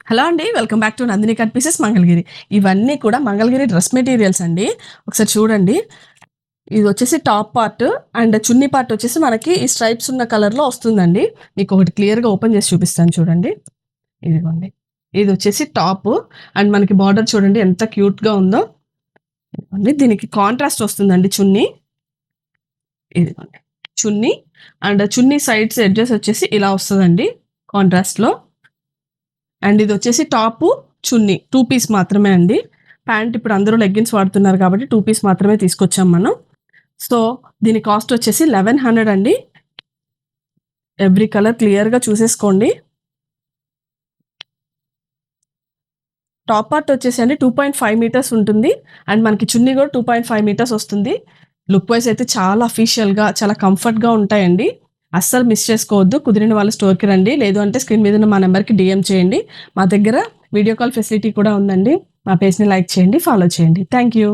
Hello అండి. Welcome back to Nandini cut pieces Mangalagiri. ఇవన్నీ కూడా మంగళగిరి డ్రెస్ మెటీరియల్స్ అండి. ఒకసారి చూడండి. ఇదొచ్చేసి top part and chunni part వచ్చేసి మనకి ఈ స్ట్రైప్స్ ఉన్న కలర్‌లో వస్తుందండి. మీకొకటి క్లియర్‌గా ఓపెన్ చేసి చూపిస్తాను చూడండి. ఇదిగోండి. ఇదొచ్చేసి టాపు అండ్ మనకి బార్డర్ చూడండి ఎంత క్యూట్‌గా ఉందో. ఇదిగోండి. దీనికి కాంట్రాస్ట్ వస్తుందండి చున్నీ. ఇదిగోండి. చున్నీ అండ్ చున్నీ సైడ్స్ ఎడ్జెస్ వచ్చేసి ఇలా వస్తదండి కాంట్రాస్ట్‌లో. అండ్ ఇదొచ్చేసి టాపు, చున్నీ 2 పీస్ మాత్రమే అండి. ప్యాంట్ ఇప్పుడు అందరూ లెగ్గిన్స్ వాడుతున్నారు కాబట్టి 2 పీస్ మాత్రమే తీసుకొచ్చాం మనం. సో, దీని కాస్ట్ వచ్చేసి 1100 అండి. ఎవ్రీ కలర్ క్లియర్‌గా చూసేసుకోండి. టాప్ పార్ట్ వచ్చేసి అండి 2.5 మీటర్స్ ఉంటుంది. అండ్ మనకి చున్నీ కూడా 2.5 మీటర్స్ వస్తుంది. లుక్ వైస్ అయితే చాలా అఫీషియల్‌గా, చాలా కంఫర్ట్‌గా ఉంటాయండి. అస్సలు మిస్ చేసుకోవద్దు. కుదిరిన వాళ్ళు స్టోర్‌కి రండి. లేదు అంటే స్క్రీన్ మీద ఉన్న మా నంబర్‌కి డీఎం చేయండి. మా దగ్గర వీడియో కాల్ ఫెసిలిటీ కూడా ఉందండి. మా పేజ్‌ని లైక్ చేయండి, ఫాలో చేయండి. Thank you.